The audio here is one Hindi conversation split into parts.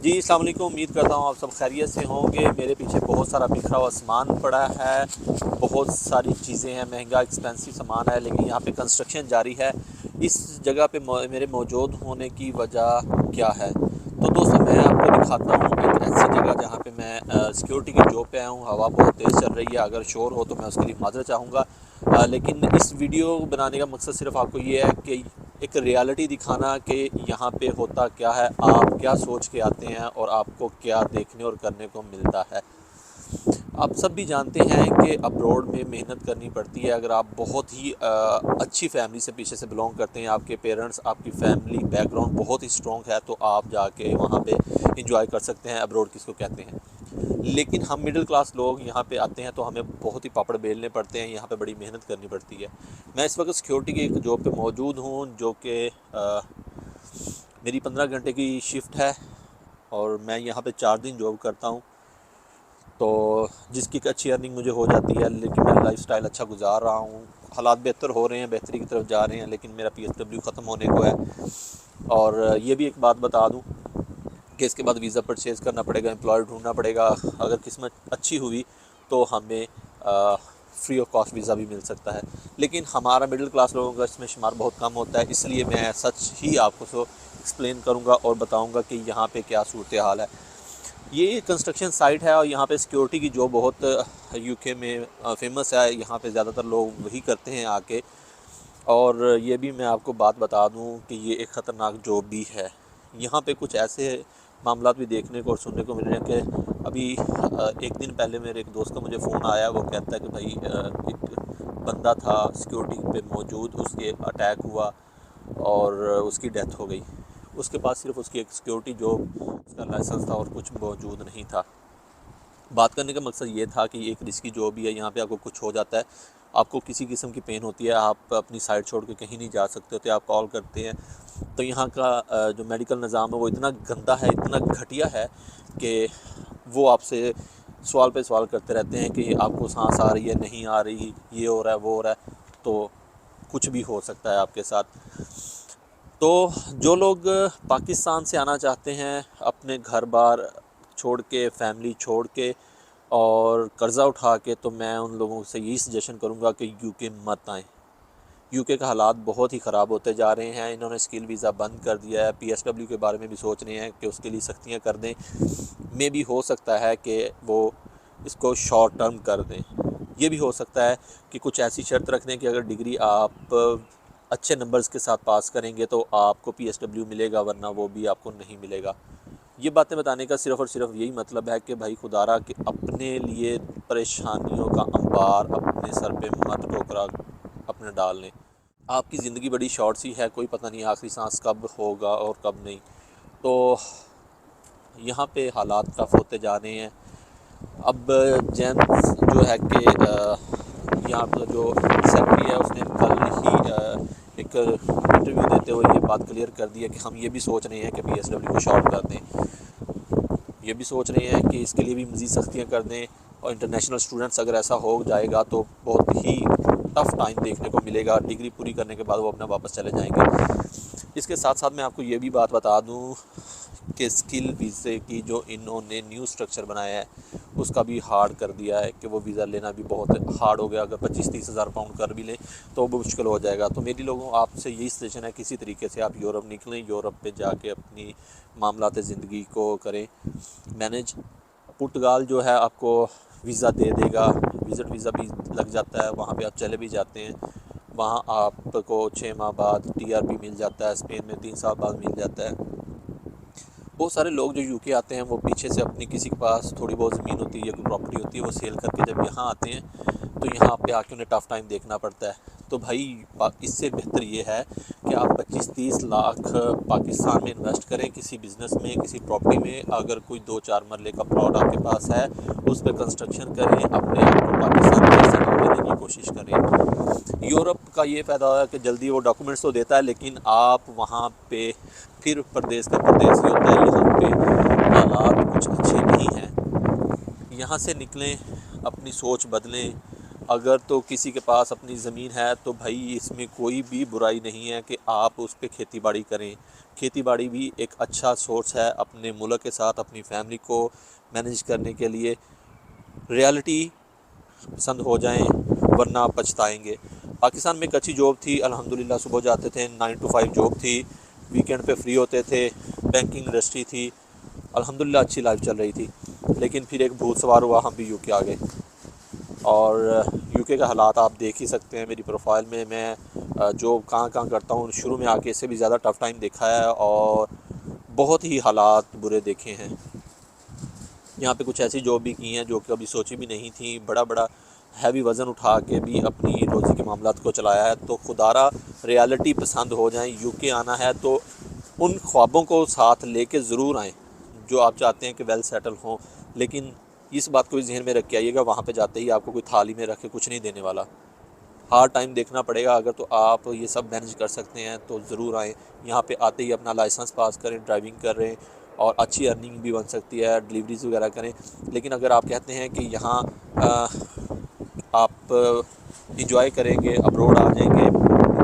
जी अस्सलाम वालेकुम। उम्मीद करता हूँ आप सब खैरियत से होंगे। मेरे पीछे बहुत सारा बिखरा हुआ सामान पड़ा है, बहुत सारी चीज़ें हैं, महंगा एक्सपेंसिव सामान है, लेकिन यहाँ पे कंस्ट्रक्शन जारी है। इस जगह पे मेरे मौजूद होने की वजह क्या है? तो दोस्तों मैं आपको दिखाता हूँ एक ऐसी जगह जहाँ पे मैं सिक्योरिटी की जॉब पे आया हूँ। हवा बहुत तेज़ चल रही है, अगर शोर हो तो मैं उसके लिए माज़रत चाहूँगा। लेकिन इस वीडियो बनाने का मकसद सिर्फ आपको ये है कि एक रियलिटी दिखाना कि यहाँ पे होता क्या है, आप क्या सोच के आते हैं और आपको क्या देखने और करने को मिलता है। आप सब भी जानते हैं कि अब्रॉड में मेहनत करनी पड़ती है। अगर आप बहुत ही अच्छी फैमिली से पीछे से बिलोंग करते हैं, आपके पेरेंट्स, आपकी फैमिली बैकग्राउंड बहुत ही स्ट्रॉन्ग है, तो आप जाके वहाँ पे इंजॉय कर सकते हैं। अब्रॉड किसको कहते हैं। लेकिन हम मिडिल क्लास लोग यहाँ पे आते हैं तो हमें बहुत ही पापड़ बेलने पड़ते हैं, यहाँ पे बड़ी मेहनत करनी पड़ती है। मैं इस वक्त सिक्योरिटी की एक जॉब पे मौजूद हूँ, जो कि मेरी 15 घंटे की शिफ्ट है और मैं यहाँ पे 4 दिन जॉब करता हूँ, तो जिसकी एक अच्छी अर्निंग मुझे हो जाती है। लेकिन मैं लाइफस्टाइल अच्छा गुजार रहा हूँ, हालात बेहतर हो रहे हैं, बेहतरी की तरफ जा रहे हैं, लेकिन मेरा PSW ख़त्म होने को है। और ये भी एक बात बता दूँ कि इसके बाद वीज़ा परचेज़ करना पड़ेगा, एम्प्लॉयर ढूंढना पड़ेगा। अगर किस्मत अच्छी हुई तो हमें फ्री ऑफ कॉस्ट वीज़ा भी मिल सकता है, लेकिन हमारा मिडिल क्लास लोगों का इसमें शुमार बहुत कम होता है। इसलिए मैं सच ही आपको सो एक्सप्लेन करूंगा और बताऊंगा कि यहाँ पे क्या सूरत हाल है। ये कंस्ट्रक्शन साइट है और यहाँ पे सिक्योरिटी की जॉब बहुत यूके में फेमस है। यहाँ पे ज़्यादातर लोग वही करते हैं आके। और ये भी मैं आपको बात बता दूं कि ये एक ख़तरनाक जॉब भी है। यहाँ पे कुछ ऐसे मामला भी देखने को और सुनने को मिल रहे हैं कि अभी एक दिन पहले मेरे एक दोस्त का मुझे फ़ोन आया। वो कहता है कि भाई एक बंदा था सिक्योरिटी पे मौजूद, उसके अटैक हुआ और उसकी डेथ हो गई। उसके पास सिर्फ उसकी एक सिक्योरिटी जॉब, उसका लाइसेंस था और कुछ मौजूद नहीं था। बात करने का मकसद ये था कि एक रिस्की जॉब भी है। यहाँ पे आपको कुछ हो जाता है, आपको किसी किस्म की पेन होती है, आप अपनी साइड छोड़ के कहीं नहीं जा सकते होते, आप कॉल करते हैं तो यहाँ का जो मेडिकल निज़ाम है वो इतना गंदा है, इतना घटिया है कि वो आपसे सवाल पे सवाल करते रहते हैं कि आपको सांस आ रही है, नहीं आ रही, ये हो रहा है, वो हो रहा है। तो कुछ भी हो सकता है आपके साथ। तो जो लोग पाकिस्तान से आना चाहते हैं अपने घर बार छोड़ के, फैमिली छोड़ के और कर्ज़ा उठा के, तो मैं उन लोगों से यही सजेशन करूंगा कि यूके मत आएँ। यूके का हालात बहुत ही ख़राब होते जा रहे हैं। इन्होंने स्किल वीज़ा बंद कर दिया है। PSW के बारे में भी सोच रहे हैं कि उसके लिए सख्तियाँ कर दें। मे भी हो सकता है कि वो इसको शॉर्ट टर्म कर दें। ये भी हो सकता है कि कुछ ऐसी शर्त रख दें कि अगर डिग्री आप अच्छे नंबर्स के साथ पास करेंगे तो आपको PSW मिलेगा, वरना वो भी आपको नहीं मिलेगा। ये बातें बताने का सिर्फ़ और सिर्फ यही मतलब है कि भाई खुदारा कि अपने लिए परेशानियों का अंबार अपने सर पे मत ठोकरा अपने डाल लें। आपकी ज़िंदगी बड़ी शॉर्ट सी है, कोई पता नहीं आखिरी सांस कब होगा और कब नहीं। तो यहाँ पे हालात टफ होते जा रहे हैं। अब जेम्स जो है कि यहाँ पर जो सेक्रेटरी है उसने कल ही एक इंटरव्यू देते हुए ये बात क्लियर कर दी है कि हम ये भी सोच रहे हैं कि PSW को शॉर्ट कर दें। ये भी सोच रहे हैं कि इसके लिए भी मज़ीद सख्तियाँ कर दें। और इंटरनेशनल स्टूडेंट्स अगर ऐसा हो जाएगा तो बहुत ही टफ़ टाइम देखने को मिलेगा। डिग्री पूरी करने के बाद वो अपना वापस चले जाएंगे। इसके साथ साथ मैं आपको ये भी बात बता दूं कि स्किल वीज़े की जो इन्होंने न्यू स्ट्रक्चर बनाया है उसका भी हार्ड कर दिया है कि वो वीज़ा लेना भी बहुत हार्ड हो गया। अगर 25-30 हज़ार पाउंड कर भी लें तो वो मुश्किल हो जाएगा। तो मेरी लोगों आपसे यही सजेशन है, किसी तरीके से आप यूरोप निकलें, यूरोप पे जाके अपनी मामलात ज़िंदगी को करें मैनेज। पुर्तगाल जो है आपको वीज़ा दे देगा, विज़िट वीज़ा भी लग जाता है, वहाँ पे आप चले भी जाते हैं। वहाँ आपको 6 माह बाद TRP मिल जाता है, स्पेन में 3 साल बाद मिल जाता है। बहुत सारे लोग जो यूके आते हैं वो पीछे से अपनी किसी के पास थोड़ी बहुत ज़मीन होती है या कोई प्रॉपर्टी होती है, वो सेल करके जब यहाँ आते हैं तो यहाँ पे आके उन्हें टफ़ टाइम देखना पड़ता है। तो भाई इससे बेहतर ये है कि आप 25-30 लाख पाकिस्तान में इन्वेस्ट करें, किसी बिज़नेस में, किसी प्रॉपर्टी में। अगर कोई 2-4 मरले का प्लॉट आपके पास है उस पर कंस्ट्रक्शन करें, अपने आप को पाकिस्तान में सेटल करने की कोशिश करें। यूरोप का ये फ़ायदा है कि जल्दी वो डॉक्यूमेंट्स तो देता है, लेकिन आप वहाँ पे फिर परदेश का परदेश ही होता है। यहाँ पे हालात कुछ अच्छे नहीं हैं। यहाँ से निकलें, अपनी सोच बदलें, अगर तो किसी के पास अपनी ज़मीन है तो भाई इसमें कोई भी बुराई नहीं है कि आप उस पे खेती बाड़ी करें। खेती बाड़ी भी एक अच्छा सोर्स है अपने मुल्क के साथ अपनी फैमिली को मैनेज करने के लिए। रियलिटी पसंद हो जाएं वरना आप पछताएंगे। पाकिस्तान में एक अच्छी जॉब थी अल्हम्दुलिल्लाह, सुबह जाते थे 9 to 5 जॉब थी, वीकेंड पे फ्री होते थे, बैंकिंग इंडस्ट्री थी, अल्हम्दुलिल्लाह अच्छी लाइफ चल रही थी। लेकिन फिर एक भूत सवार हुआ, हम भी यूके आ गए और यूके का हालात आप देख ही सकते हैं। मेरी प्रोफाइल में मैं जो कहाँ करता हूँ, शुरू में आके इससे भी ज़्यादा टफ़ टाइम देखा है और बहुत ही हालात बुरे देखे हैं। यहाँ पे कुछ ऐसी जॉब भी की हैं जो कभी सोची भी नहीं थी, बड़ा बड़ा हैवी वज़न उठा के भी अपनी रोज़ी के मामलात को चलाया है। तो खुदारा रियलिटी पसंद हो जाए, यूके आना है तो उन ख्वाबों को साथ लेके ज़रूर आएँ जो आप चाहते हैं कि वेल सेटल हों। लेकिन इस बात को भी जहन में रख के आइएगा, वहाँ पे जाते ही आपको कोई थाली में रख के कुछ नहीं देने वाला, हार्ड टाइम देखना पड़ेगा। अगर तो आप ये सब मैनेज कर सकते हैं तो ज़रूर आएँ। यहाँ पे आते ही अपना लाइसेंस पास करें, ड्राइविंग करें और अच्छी अर्निंग भी बन सकती है, डिलीवरीज़ वगैरह करें। लेकिन अगर आप कहते हैं कि यहाँ आप इंजॉय करेंगे, अब्रोड आ जाएंगे,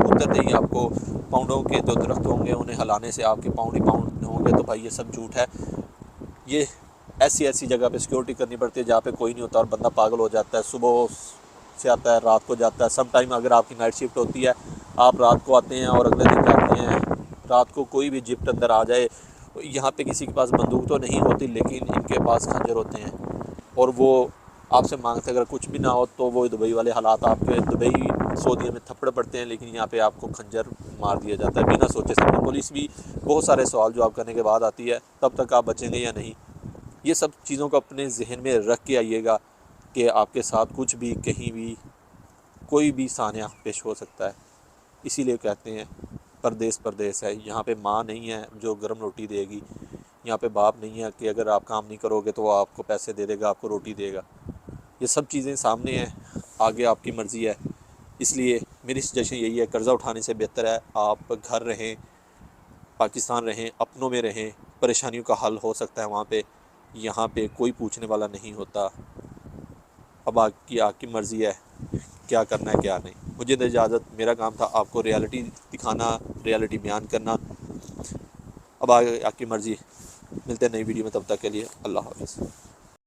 उतरते ही आपको पाउंडों के जो दरख्त होंगे उन्हें हिलाने से आपके पाउंड ही पाउंड होंगे, तो भाई ये सब झूठ है। ये ऐसी जगह पे सिक्योरिटी करनी पड़ती है जहाँ पे कोई नहीं होता और बंदा पागल हो जाता है, सुबह से आता है रात को जाता है। सम टाइम अगर आपकी नाइट शिफ्ट होती है, आप रात को आते हैं और अगले दिन जाते हैं, रात को कोई भी जिप्ट अंदर आ जाए। यहाँ पे किसी के पास बंदूक तो नहीं होती लेकिन इनके पास खंजर होते हैं और वो आपसे मांगते, अगर कुछ भी ना हो तो वो दुबई वाले हालात, आपके दुबई सऊदी में थप्पड़ पड़ते हैं, लेकिन यहाँ पे आपको खंजर मार दिया जाता है बिना सोचे समझे। पुलिस भी बहुत सारे सवाल जवाब करने के बाद आती है, तब तक आप बचेंगे या नहीं। ये सब चीज़ों को अपने जहन में रख के आइएगा कि आपके साथ कुछ भी कहीं भी कोई भी सान्या पेश हो सकता है। इसीलिए कहते हैं परदेस परदेस है। यहाँ पे माँ नहीं है जो गर्म रोटी देगी, यहाँ पे बाप नहीं है कि अगर आप काम नहीं करोगे तो वो आपको पैसे दे देगा, आपको रोटी देगा। ये सब चीज़ें सामने हैं, आगे आपकी मर्ज़ी है। इसलिए मेरी सजेशन यही है, कर्ज़ा उठाने से बेहतर है आप घर रहें, पाकिस्तान रहें, अपनों में रहें, परेशानियों का हल हो सकता है वहाँ पे। यहाँ पे कोई पूछने वाला नहीं होता। अब आपकी मर्ज़ी है क्या करना है क्या नहीं। मुझे दे इजाज़त, मेरा काम था आपको रियलिटी दिखाना, रियलिटी बयान करना। अब आगे आपकी मर्ज़ी। मिलते हैं नई वीडियो में, तब तक के लिए अल्लाह हाफ़िज़।